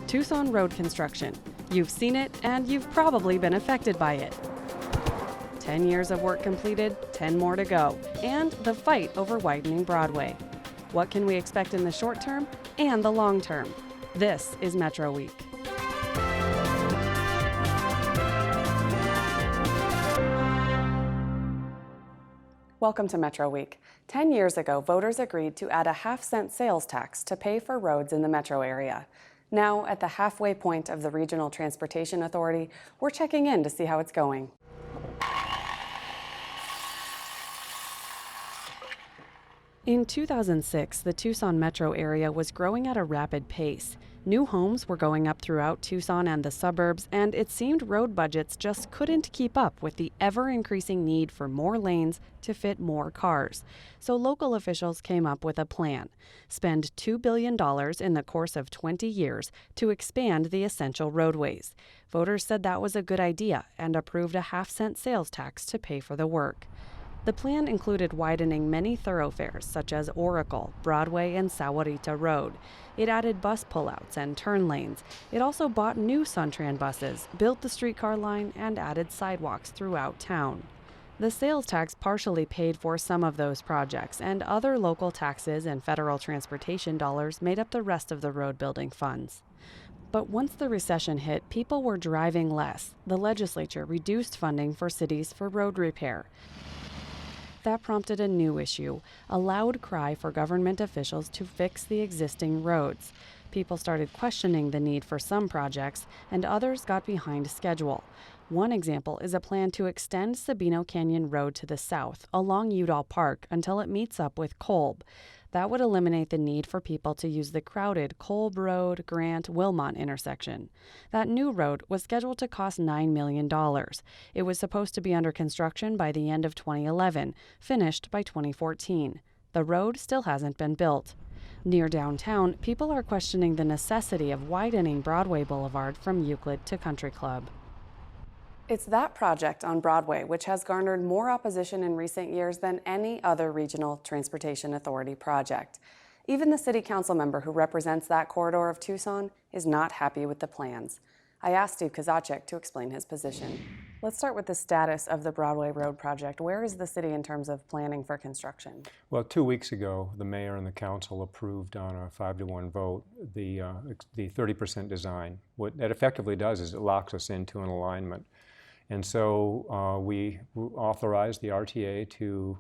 Tucson road construction. You've seen it, and you've probably been affected by it. 10 years of work completed, 10 more to go, and the fight over widening Broadway. What can we expect in the short term and the long term? This is Metro Week. Welcome to Metro Week. 10 years ago, voters agreed to add a half-cent sales tax to pay for roads in the metro area. Now, at the halfway point of the Regional Transportation Authority, we're checking in to see how it's going. In 2006, the Tucson metro area was growing at a rapid pace. New homes were going up throughout Tucson and the suburbs, and it seemed road budgets just couldn't keep up with the ever-increasing need for more lanes to fit more cars. So local officials came up with a plan: spend $2 billion in the course of 20 years to expand the essential roadways. Voters said that was a good idea and approved a half-cent sales tax to pay for the work. The plan included widening many thoroughfares such as Oracle, Broadway, and Sahuarita Road. It added bus pullouts and turn lanes. It also bought new Suntran buses, built the streetcar line, and added sidewalks throughout town. The sales tax partially paid for some of those projects, and other local taxes and federal transportation dollars made up the rest of the road building funds. But once the recession hit, people were driving less. The legislature reduced funding for cities for road repair. That prompted a new issue, a loud cry for government officials to fix the existing roads. People started questioning the need for some projects, and others got behind schedule. One example is a plan to extend Sabino Canyon Road to the south, along Udall Park, until it meets up with Kolb. That would eliminate the need for people to use the crowded Kolb Road, Grant, Wilmot intersection. That new road was scheduled to cost $9 million. It was supposed to be under construction by the end of 2011, finished by 2014. The road still hasn't been built. Near downtown, people are questioning the necessity of widening Broadway Boulevard from Euclid to Country Club. It's that project on Broadway which has garnered more opposition in recent years than any other Regional Transportation Authority project. Even the city council member who represents that corridor of Tucson is not happy with the plans. I asked Steve Kozachik to explain his position. Let's start with the status of the Broadway Road project. Where is the city in terms of planning for construction? Well, 2 weeks ago, the mayor and the council approved on a 5-to-1 vote the 30% design. What that effectively does is it locks us into an alignment. And so we authorized the RTA to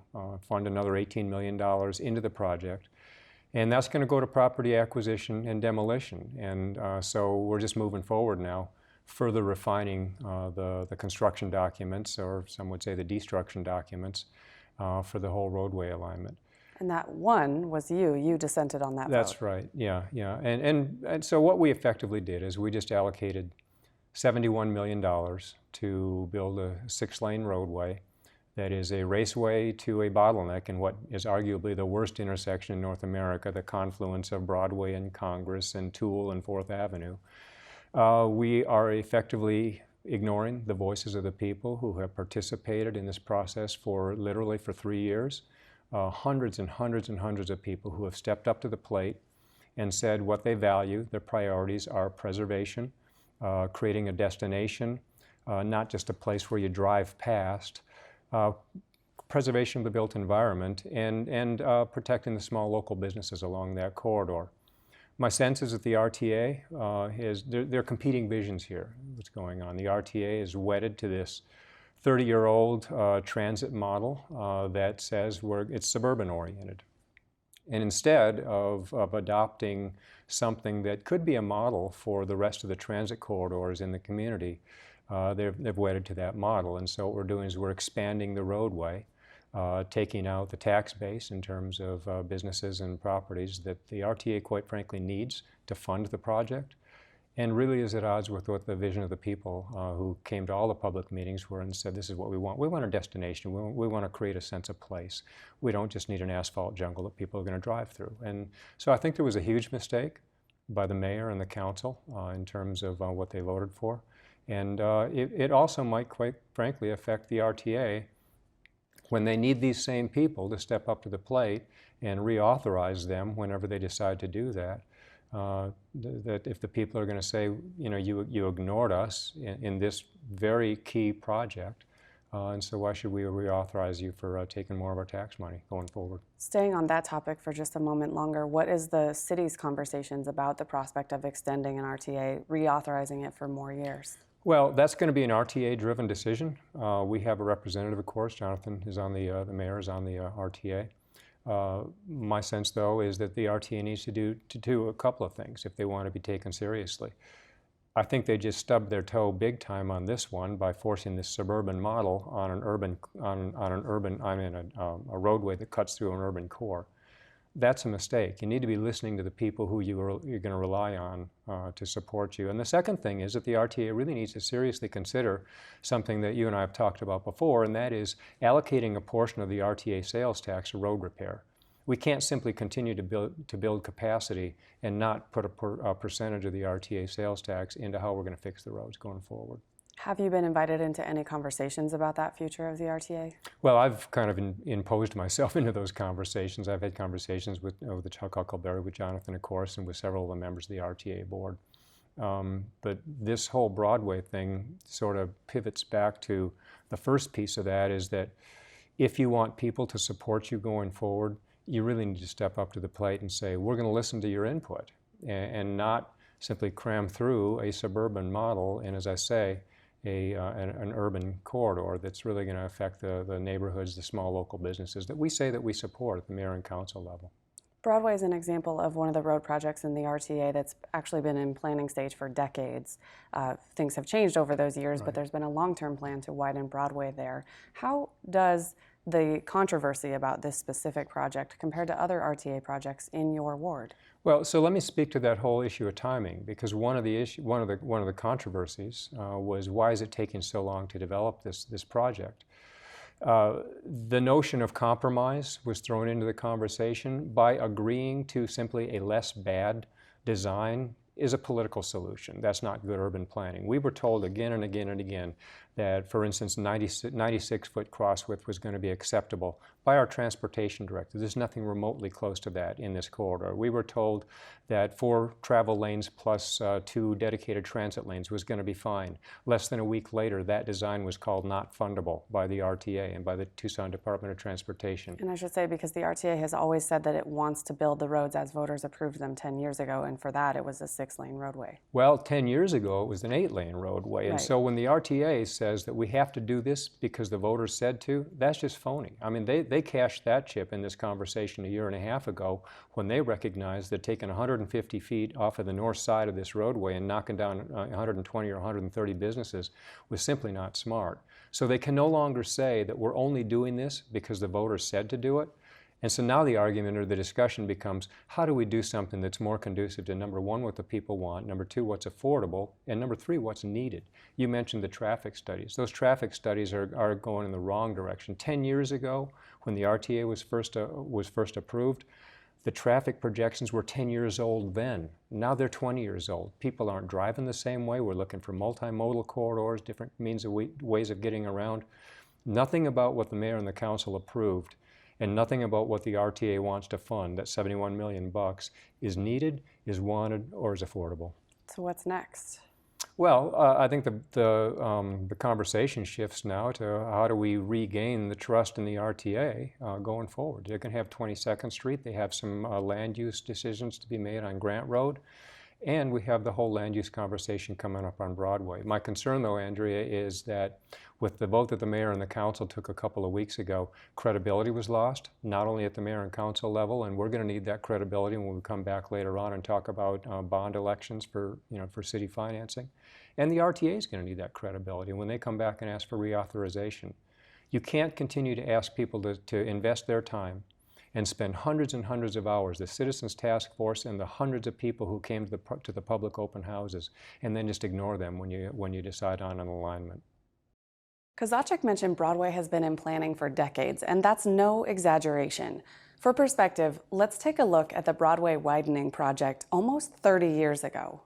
fund another $18 million into the project. And that's going to go to property acquisition and demolition. And so we're just moving forward now, further refining the construction documents, or some would say the destruction documents, for the whole roadway alignment. And that one was you. You dissented on that vote. That's right, yeah. And so what we effectively did is we just allocated $71 million to build a 6-lane roadway that is a raceway to a bottleneck in what is arguably the worst intersection in North America, the confluence of Broadway and Congress and Toole and 4th Avenue. We are effectively ignoring the voices of the people who have participated in this process literally for 3 years. Hundreds and hundreds and hundreds of people who have stepped up to the plate and said what they value. Their priorities are preservation, creating a destination, not just a place where you drive past, preservation of the built environment, and protecting the small local businesses along that corridor. My sense is that the RTA there are competing visions here, what's going on. The RTA is wedded to this 30-year-old transit model that says it's suburban oriented. And instead of adopting something that could be a model for the rest of the transit corridors in the community, they've wedded to that model. And so what we're doing is we're expanding the roadway, taking out the tax base in terms of businesses and properties that the RTA, quite frankly, needs to fund the project, and really is at odds with what the vision of the people who came to all the public meetings were and said, this is what we want. We want a destination. We want to create a sense of place. We don't just need an asphalt jungle that people are going to drive through. And so I think there was a huge mistake by the mayor and the council in terms of what they voted for. And it also might, quite frankly, affect the RTA when they need these same people to step up to the plate and reauthorize them whenever they decide to do that. That if the people are going to say, you ignored us in this very key project, and so why should we reauthorize you for taking more of our tax money going forward? Staying on that topic for just a moment longer, what is the city's conversations about the prospect of extending an RTA, reauthorizing it for more years? Well, that's going to be an RTA-driven decision. We have a representative, of course. Jonathan is on the mayor is on the RTA. My sense, though, is that the RTA needs to do a couple of things if they want to be taken seriously. I think they just stubbed their toe big time on this one by forcing this suburban model on a roadway that cuts through an urban core. That's a mistake. You need to be listening to the people who you're going to rely on to support you. And the second thing is that the RTA really needs to seriously consider something that you and I have talked about before, and that is allocating a portion of the RTA sales tax to road repair. We can't simply continue to build capacity and not put a percentage of the RTA sales tax into how we're going to fix the roads going forward. Have you been invited into any conversations about that future of the RTA? Well, I've kind of imposed myself into those conversations. I've had conversations with Chuck Huckleberry, with Jonathan, of course, and with several of the members of the RTA board. But this whole Broadway thing sort of pivots back to the first piece of that, is that if you want people to support you going forward, you really need to step up to the plate and say, we're going to listen to your input, and not simply cram through a suburban model and, as I say, an urban corridor that's really going to affect the neighborhoods, the small local businesses that we say that we support at the mayor and council level. Broadway is an example of one of the road projects in the RTA that's actually been in planning stage for decades. Things have changed over those years, right, but there's been a long-term plan to widen Broadway there. How does the controversy about this specific project compared to other RTA projects in your ward? Well, so let me speak to that whole issue of timing, because one of the controversies was, why is it taking so long to develop this project? The notion of compromise was thrown into the conversation. By agreeing to simply a less bad design is a political solution. That's not good urban planning. We were told again and again and again that, for instance, 96-foot cross width was going to be acceptable by our transportation director. There's nothing remotely close to that in this corridor. We were told that 4 travel lanes plus 2 dedicated transit lanes was going to be fine. Less than a week later, that design was called not fundable by the RTA and by the Tucson Department of Transportation. And I should say, because the RTA has always said that it wants to build the roads as voters approved them 10 years ago, and for that it was a 6-lane roadway. Well, 10 years ago it was an 8-lane roadway, and right. So when the RTA says that we have to do this because the voters said to, that's just phony. I mean, they cashed that chip in this conversation a year and a half ago when they recognized that taking 150 feet off of the north side of this roadway and knocking down 120 or 130 businesses was simply not smart. So they can no longer say that we're only doing this because the voters said to do it. And so now the argument or the discussion becomes, how do we do something that's more conducive to, number one, what the people want, number two, what's affordable, and number three, what's needed? You mentioned the traffic studies. Those traffic studies are going in the wrong direction. 10 years ago, when the RTA was first approved, the traffic projections were 10 years old then. Now they're 20 years old. People aren't driving the same way. We're looking for multimodal corridors, different means of ways of getting around. Nothing about what the mayor and the council approved, and nothing about what the RTA wants to fund, that $71 million, is needed, is wanted, or is affordable. So what's next? Well, I think the conversation shifts now to how do we regain the trust in the RTA going forward. They can have 22nd Street. They have some land use decisions to be made on Grant Road. And we have the whole land use conversation coming up on Broadway. My concern, though, Andrea, is that with the vote that the mayor and the council took a couple of weeks ago, credibility was lost, not only at the mayor and council level, and we're going to need that credibility when we come back later on and talk about bond elections for city financing. And the RTA is going to need that credibility when they come back and ask for reauthorization. You can't continue to ask people to invest their time and spend hundreds and hundreds of hours, the Citizens Task Force and the hundreds of people who came to the public open houses, and then just ignore them when you decide on an alignment. Kozachik mentioned Broadway has been in planning for decades, and that's no exaggeration. For perspective, let's take a look at the Broadway widening project almost 30 years ago.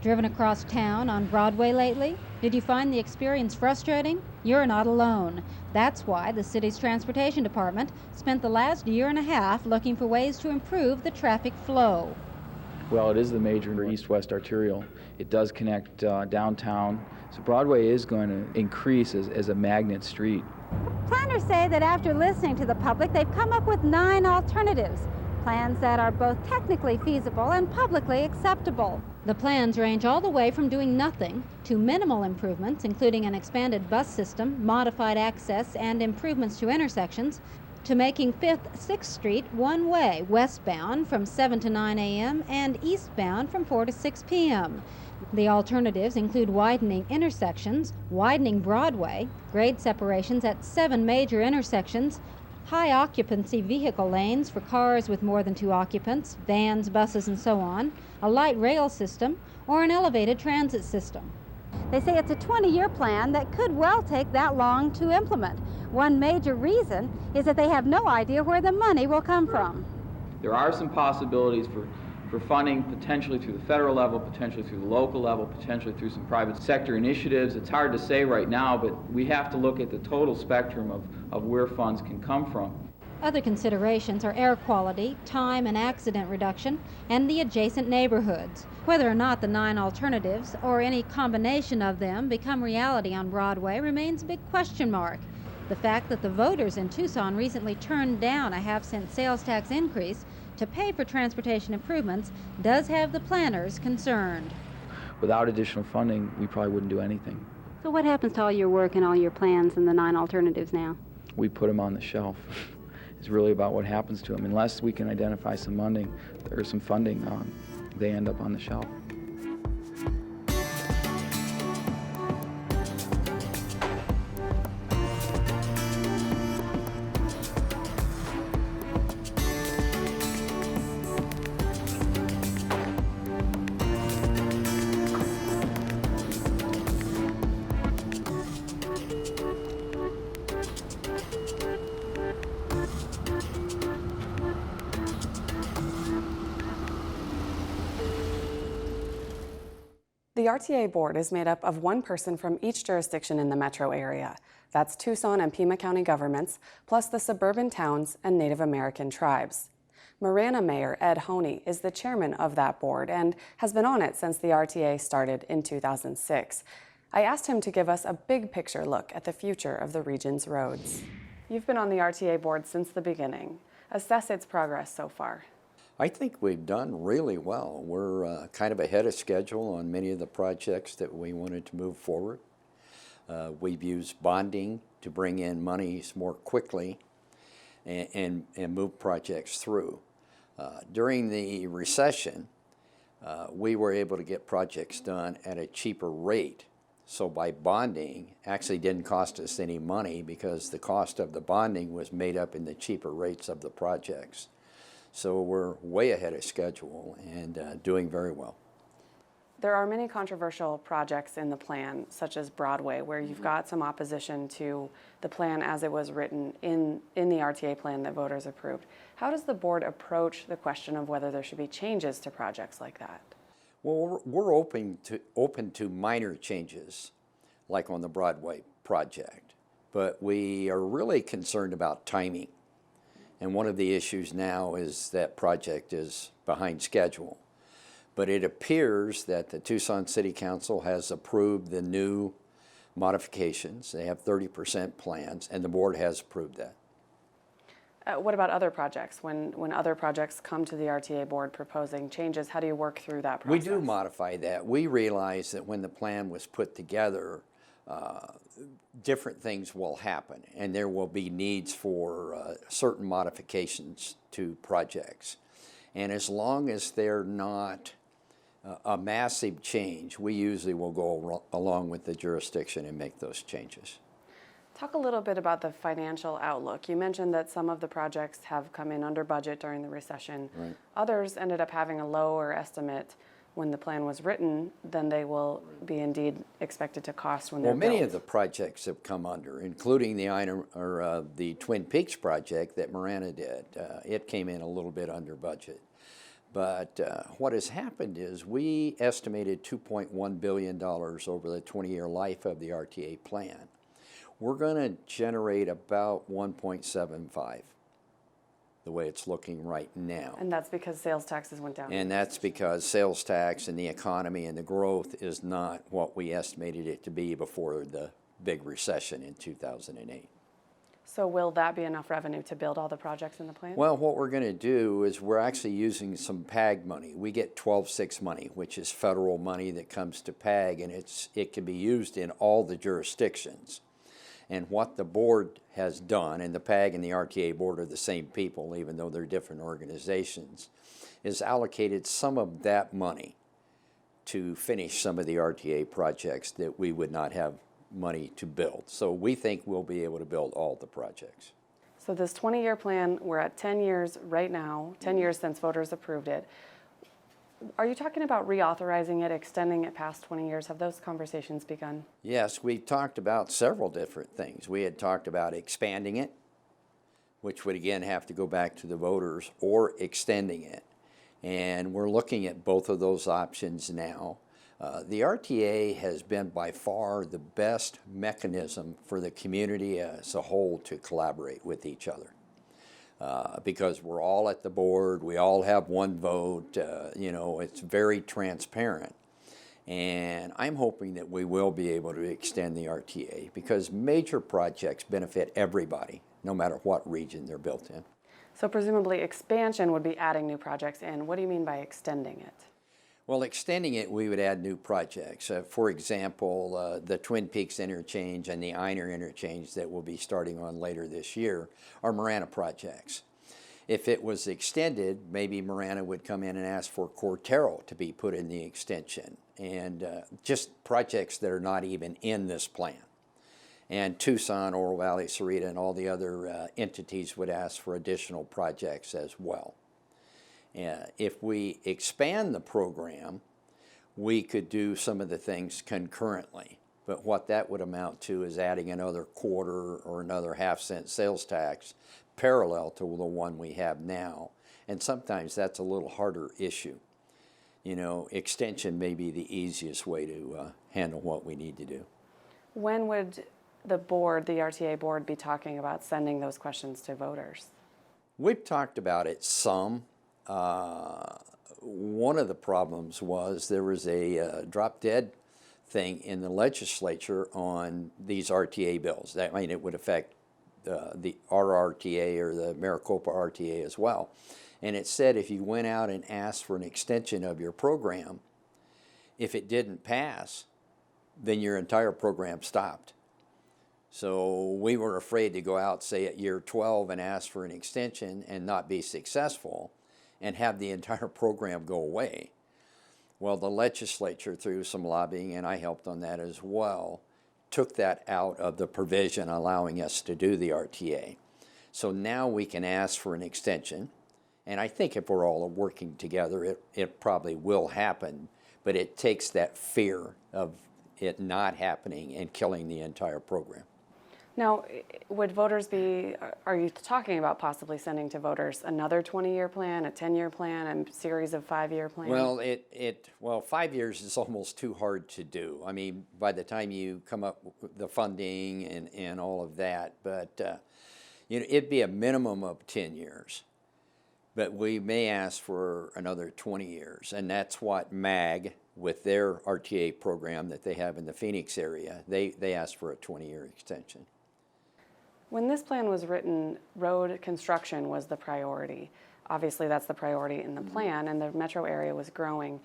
Driven across town on Broadway lately? Did you find the experience frustrating? You're not alone. That's why the city's transportation department spent the last year and a half looking for ways to improve the traffic flow. Well, it is the major east-west arterial. It does connect downtown, so Broadway is going to increase as a magnet street. Planners say that after listening to the public, they've come up with 9 alternatives, plans that are both technically feasible and publicly acceptable. The plans range all the way from doing nothing to minimal improvements, including an expanded bus system, modified access, and improvements to intersections, to making 5th, 6th Street one-way westbound from 7 to 9 a.m. and eastbound from 4 to 6 p.m. The alternatives include widening intersections, widening Broadway, grade separations at 7 major intersections, high occupancy vehicle lanes for cars with more than 2 occupants, vans, buses, and so on, a light rail system, or an elevated transit system. They say it's a 20-year plan that could well take that long to implement. One major reason is that they have no idea where the money will come from. There are some possibilities for funding, potentially through the federal level, potentially through the local level, potentially through some private sector initiatives. It's hard to say right now, but we have to look at the total spectrum of where funds can come from. Other considerations are air quality, time and accident reduction, and the adjacent neighborhoods. Whether or not the 9 alternatives, or any combination of them, become reality on Broadway remains a big question mark. The fact that the voters in Tucson recently turned down a half-cent sales tax increase to pay for transportation improvements does have the planners concerned. Without additional funding, we probably wouldn't do anything. So what happens to all your work and all your plans and the 9 alternatives now? We put them on the shelf. It's really about what happens to them. Unless we can identify some funding, they end up on the shelf. The RTA board is made up of 1 person from each jurisdiction in the metro area. That's Tucson and Pima County governments, plus the suburban towns and Native American tribes. Marana Mayor Ed Honey is the chairman of that board and has been on it since the RTA started in 2006. I asked him to give us a big picture look at the future of the region's roads. You've been on the RTA board since the beginning. Assess its progress so far. I think we've done really well. We're kind of ahead of schedule on many of the projects that we wanted to move forward. We've used bonding to bring in monies more quickly and move projects through. During the recession, we were able to get projects done at a cheaper rate. So by bonding, actually didn't cost us any money because the cost of the bonding was made up in the cheaper rates of the projects. So we're way ahead of schedule and doing very well. There are many controversial projects in the plan, such as Broadway, where you've got some opposition to the plan as it was written in the RTA plan that voters approved. How does the board approach the question of whether there should be changes to projects like that? Well, we're open to minor changes, like on the Broadway project, but we are really concerned about timing. And one of the issues now is that project is behind schedule. But it appears that the Tucson City Council has approved the new modifications. They have 30% plans, and the board has approved that. What about other projects? When other projects come to the RTA board proposing changes, how do you work through that process? We do modify that. We realize that when the plan was put together, different things will happen, and there will be needs for certain modifications to projects. And as long as they're not a massive change, we usually will go along with the jurisdiction and make those changes. Talk a little bit about the financial outlook. You mentioned that some of the projects have come in under budget during the recession. Right. Others ended up having a lower estimate when the plan was written than they will be indeed expected to cost when they're built. Well, many of the projects have come under, including the Twin Peaks project that Marana did. It came in a little bit under budget. But what has happened is we estimated $2.1 billion over the 20-year life of the RTA plan. We're going to generate about 1.75. the way it's looking right now. And that's because sales taxes went down. And that's because sales tax and the economy and the growth is not what we estimated it to be before the big recession in 2008. So will that be enough revenue to build all the projects in the plan? Well, what we're going to do is we're actually using some PAG money. We get 12-6 money, which is federal money that comes to PAG, and it can be used in all the jurisdictions. And what the board has done, and the PAG and the RTA board are the same people, even though they're different organizations, is allocated some of that money to finish some of the RTA projects that we would not have money to build. So we think we'll be able to build all the projects. So this 20-year plan, we're at 10 years right now, 10 years since voters approved it. Are you talking about reauthorizing it, extending it past 20 years? Have those conversations begun? Yes, we talked about several different things. We had talked about expanding it, which would again have to go back to the voters, or extending it. And we're looking at both of those options now. The RTA has been by far the best mechanism for the community as a whole to collaborate with each other. Because we're all at the board, we all have one vote, you know, it's very transparent. And I'm hoping that we will be able to extend the RTA because major projects benefit everybody, no matter what region they're built in. So presumably expansion would be adding new projects in. What do you mean by extending it? Well, extending it, we would add new projects. For example, the Twin Peaks Interchange and the Einer Interchange that we'll be starting on later this year are Marana projects. If it was extended, maybe Marana would come in and ask for Cortero to be put in the extension, and just projects that are not even in this plan. And Tucson, Oro Valley, Sarita, and all the other entities would ask for additional projects as well. If we expand the program, we could do some of the things concurrently. But what that would amount to is adding another quarter or another half-cent sales tax parallel to the one we have now. And sometimes that's a little harder issue. You know, extension may be the easiest way to handle what we need to do. When would the board, the RTA board, be talking about sending those questions to voters? We've talked about it some. One of the problems was there was a drop-dead thing in the legislature on these RTA bills. That, I mean, it would affect the RRTA or the Maricopa RTA as well. And it said if you went out and asked for an extension of your program, if it didn't pass, then your entire program stopped. So we were afraid to go out, say, at year 12 and ask for an extension and not be successful and have the entire program go away. Well, the legislature, through some lobbying, and I helped on that as well, took that out of the provision allowing us to do the RTA. So now we can ask for an extension, and I think if we're all working together, it probably will happen, but it takes that fear of it not happening and killing the entire program. Now, would voters be, are you talking about possibly sending to voters another 20-year plan, a 10-year plan, a series of 5-year plans? Well, well, 5 years is almost too hard to do. I mean, by the time you come up with the funding and all of that, but you know, it'd be a minimum of 10 years. But we may ask for another 20 years, and that's what MAG, with their RTA program that they have in the Phoenix area, they asked for a 20-year extension. When this plan was written, road construction was the priority. Obviously, that's the priority in the plan, and the metro area was growing.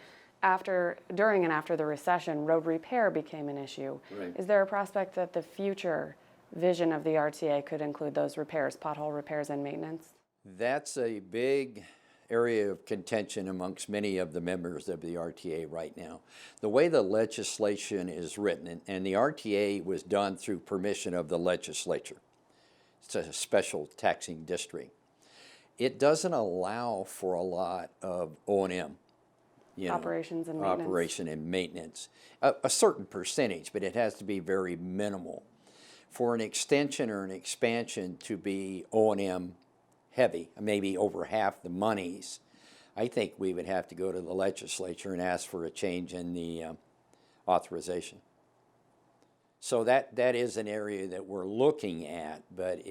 During and after the recession, road repair became an issue. Right. Is there a prospect that the future vision of the RTA could include those repairs, pothole repairs and maintenance? That's a big area of contention amongst many of the members of the RTA right now. The way the legislation is written, and the RTA was done through permission of the legislature. It's a special taxing district. It doesn't allow for a lot of O&M. Operations and maintenance. Operation and maintenance. A certain percentage, but it has to be very minimal. For an extension or an expansion to be O&M heavy, maybe over half the monies, I think we would have to go to the legislature and ask for a change in the authorization. So that is an area that we're looking at, but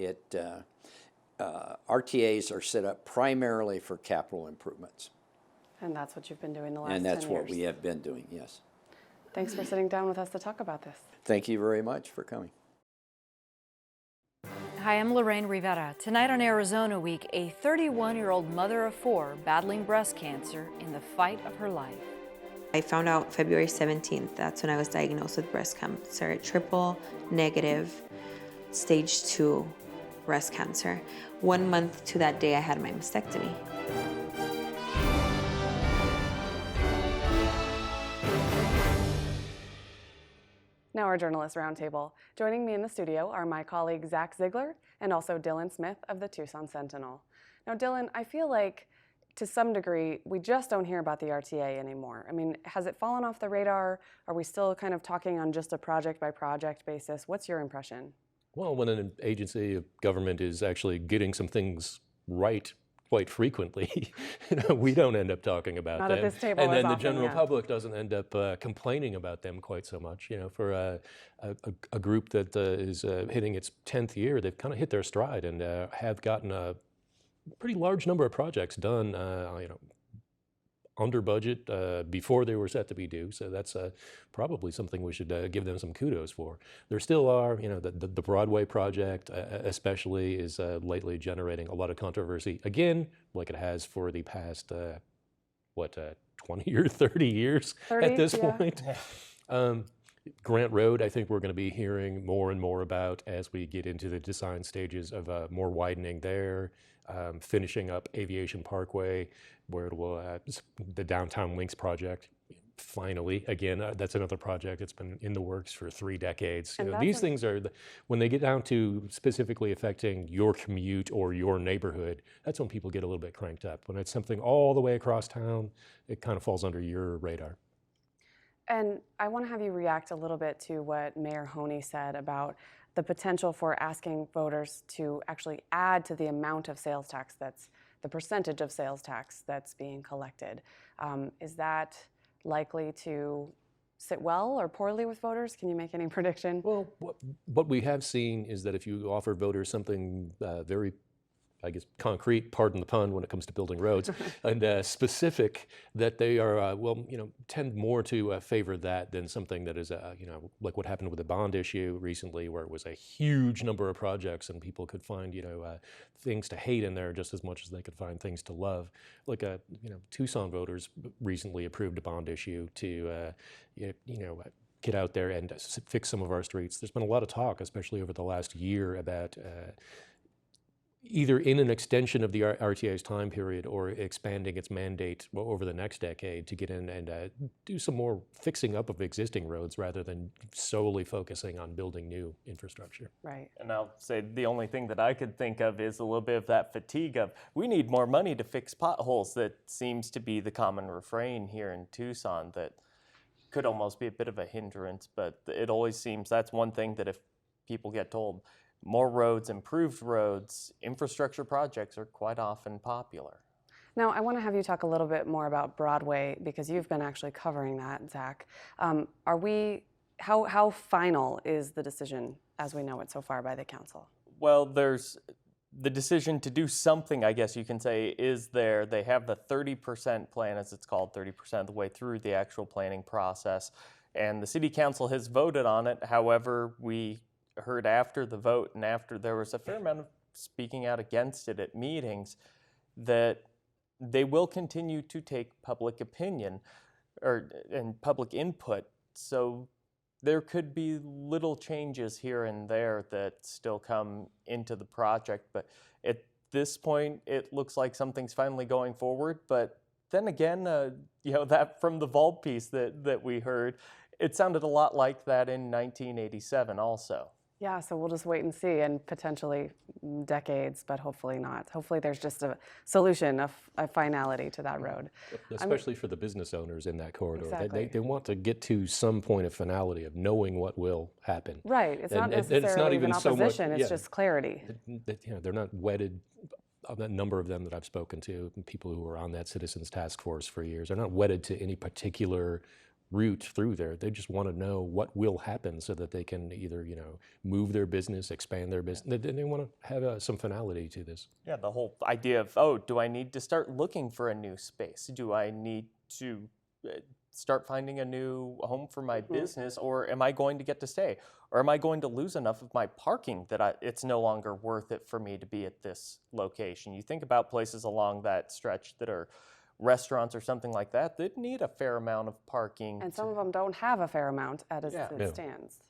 RTAs are set up primarily for capital improvements. And that's what you've been doing the last 10 And years. that's what we have been doing, yes. Thanks for sitting down with us to talk about this. Thank you very much for coming. Hi, I'm Lorraine Rivera. Tonight on Arizona Week, a 31-year-old mother of 4 battling breast cancer in the fight of her life. I found out February 17th. That's when I was diagnosed with breast cancer, triple negative, stage 2 breast cancer. 1 month to that day, I had my mastectomy. Now our Journalist Roundtable. Joining me in the studio are my colleague Zach Ziegler and also Dylan Smith of the Tucson Sentinel. Now Dylan, I feel like to some degree we just don't hear about the RTA anymore. I mean, has it fallen off the radar? Are we still kind of talking on just a project by project basis? What's your impression? Well, when an agency of government is actually getting some things right quite frequently, we don't end up talking about Not them. at this table and as then the often, general yeah. public doesn't end up complaining about them quite so much. You know, for a group that is hitting its 10th year, they've kind of hit their stride and have gotten a pretty large number of projects done, you know, under budget before they were set to be due. So that's probably something we should give them some kudos for. There still are, you know, the Broadway project especially is lately generating a lot of controversy. Again, like it has for the past, 20 or 30 years 30, at this yeah. point. Grant Road, I think we're going to be hearing more and more about as we get into the design stages of more widening there, finishing up Aviation Parkway, where it will, the Downtown Links project, finally, again, that's another project that's been in the works for 3 decades. You And know, that's these what- things are, when they get down to specifically affecting your commute or your neighborhood, that's when people get a little bit cranked up. When it's something all the way across town, it kind of falls under your radar. And I want to have you react a little bit to what Mayor Honey said about the potential for asking voters to actually add to the amount of sales tax that's, the percentage of sales tax that's being collected. Is that likely to sit well or poorly with voters? Can you make any prediction? Well, what we have seen is that if you offer voters something very, I guess, concrete, pardon the pun, when it comes to building roads, and specific, that they are, well, you know, tend more to favor that than something that is, you know, like what happened with the bond issue recently, where it was a huge number of projects and people could find, you know, things to hate in there just as much as they could find things to love. Like, you know, Tucson voters recently approved a bond issue to, you know, get out there and fix some of our streets. There's been a lot of talk, especially over the last year, about either in an extension of the RTA's time period or expanding its mandate over the next decade to get in and do some more fixing up of existing roads rather than solely focusing on building new infrastructure. Right. And I'll say the only thing that I could think of is a little bit of that fatigue of, we need more money to fix potholes. That seems to be the common refrain here in Tucson that could almost be a bit of a hindrance, but it always seems that's one thing that if people get told, more roads, improved roads, infrastructure projects are quite often popular. Now, I want to have you talk a little bit more about Broadway because you've been actually covering that, Zach. How final is the decision as we know it so far by the council? Well, there's the decision to do something, I guess you can say, is there. They have the 30% plan, as it's called, 30% of the way through the actual planning process. And the city council has voted on it. However, we heard after the vote and after there was a fair amount of speaking out against it at meetings that they will continue to take public opinion and public input. So there could be little changes here and there that still come into the project. But at this point, it looks like something's finally going forward. But then again, you know, that from the vault piece that we heard, it sounded a lot like that in 1987 also. Yeah, so we'll just wait and see, and potentially decades, but hopefully not. Hopefully there's just a solution, a finality to that road. Especially for the business owners in that corridor. Exactly. They want to get to some point of finality of knowing what will happen. Right, it's not And it's necessarily not even even so much- opposition, it's yeah. just clarity. That, you know, they're not wedded. A number of them that I've spoken to, people who were on that citizens task force for years, are not wedded to any particular route through there. They just want to know what will happen so that they can either, move their business, expand their business. They want to have some finality to this. Yeah, the whole idea of, oh, do I need to start looking for a new space? Do I need to start finding a new home for my business, or am I going to get to stay? Or am I going to lose enough of my parking that it's no longer worth it for me to be at this location? You think about places along that stretch that are restaurants or something like that need a fair amount of parking. And some of them don't have a fair amount as it stands.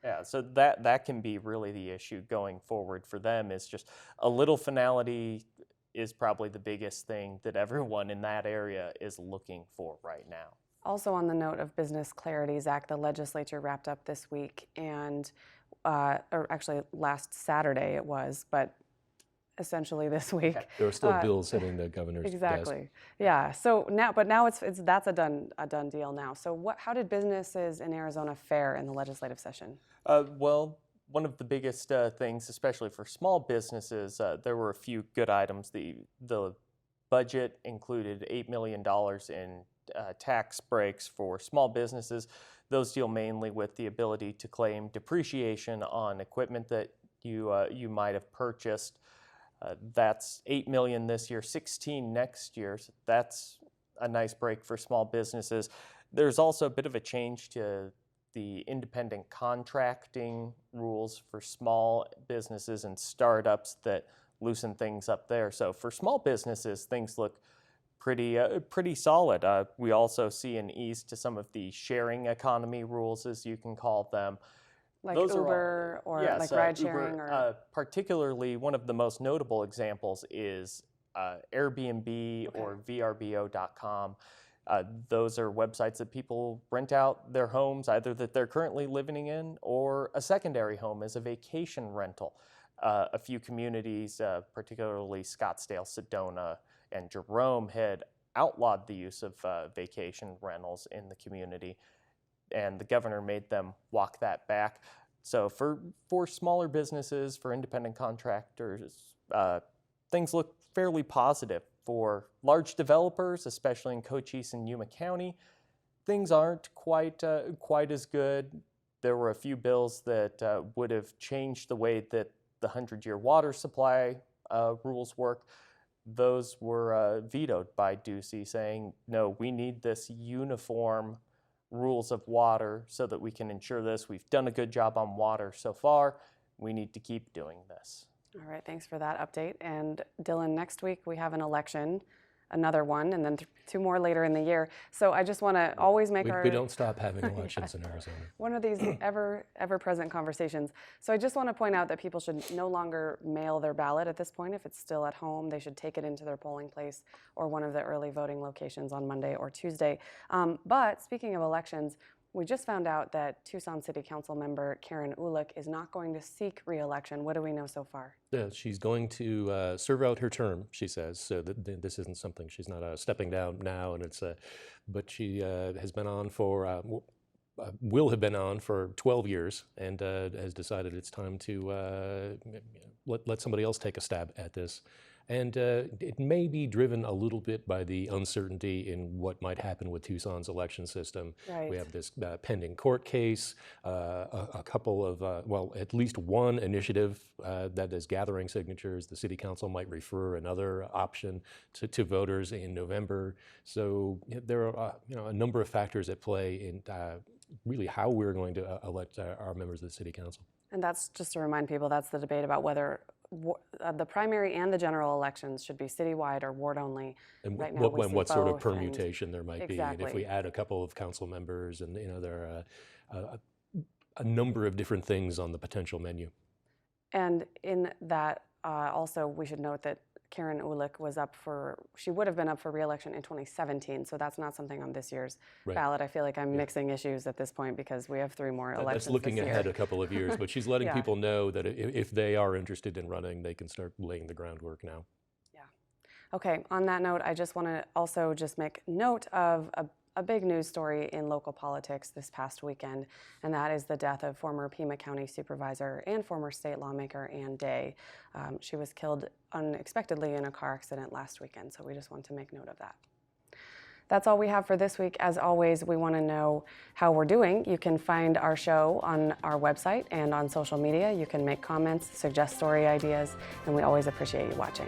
Yeah, so that can be really the issue going forward for them, is just a little finality is probably the biggest thing that everyone in that area is looking for right now. Also on the note of business clarity, Zach, the legislature wrapped up this week and, or actually last Saturday it was, but essentially this week. There are still bills hitting the governor's desk. Exactly. Yeah. So now, but now that's a done deal now. So how did businesses in Arizona fare in the legislative session? Well, one of the biggest things, especially for small businesses, there were a few good items. The budget included $8 million in tax breaks for small businesses. Those deal mainly with the ability to claim depreciation on equipment that you might have purchased. That's $8 million this year, $16 million next year. So that's a nice break for small businesses. There's also a bit of a change to the independent contracting rules for small businesses and startups that loosen things up there. So for small businesses, things look pretty solid. We also see an ease to some of the sharing economy rules, as you can call them. Like Those Uber or like ride sharing? Uber, particularly, one of the most notable examples is Airbnb or VRBO.com. Those are websites that people rent out their homes, either that they're currently living in or a secondary home as a vacation rental. A few communities, particularly Scottsdale, Sedona, and Jerome, had outlawed the use of vacation rentals in the community, and the governor made them walk that back. So for smaller businesses, for independent contractors, things look fairly positive. For large developers, especially in Cochise and Yuma County, things aren't quite as good. There were a few bills that would have changed the way that the 100-year water supply rules work. Those were vetoed by Ducey, saying, no, we need this uniform rules of water so that we can ensure this. We've done a good job on water so far. We need to keep doing this. All right, thanks for that update. And Dylan, next week we have an election, another one, and then two more later in the year. So I just want to always make we don't stop having elections in Arizona. One of these ever-present conversations. So I just want to point out that people should no longer mail their ballot at this point. If it's still at home, they should take it into their polling place or one of the early voting locations on Monday or Tuesday. But speaking of elections, we just found out that Tucson City Council member Karen Uhlich is not going to seek re-election. What do we know so far? Yeah, she's going to serve out her term, she says. So this isn't something, she's not stepping down now, and but she has been on for, will have been on for 12 years, and has decided it's time to let somebody else take a stab at this. And it may be driven a little bit by the uncertainty in what might happen with Tucson's election system. Right. We have this pending court case, a couple of, well, at least one initiative that is gathering signatures. The city council might refer another option to voters in November. So there are a number of factors at play in really how we're going to elect our members of the city council. And that's just to remind people, that's the debate about whether the primary and the general elections should be citywide or ward only. And right now, what sort of permutation there might be. And Exactly. if we add a couple of council members, and there are a number of different things on the potential menu. And in that, also, we should note that Karen Uhlich she would have been up for re-election in 2017, so that's not something on this year's ballot. I feel like I'm mixing issues at this point because we have 3 more elections That's looking this year. ahead a couple of years, but she's letting people know that if they are interested in running, they can start laying the groundwork now. Yeah. Okay, on that note, I just want to also just make note of a big news story in local politics this past weekend, and that is the death of former Pima County Supervisor and former state lawmaker Ann Day. She was killed unexpectedly in a car accident last weekend, so we just want to make note of that. That's all we have for this week. As always, we want to know how we're doing. You can find our show on our website and on social media. You can make comments, suggest story ideas, and we always appreciate you watching.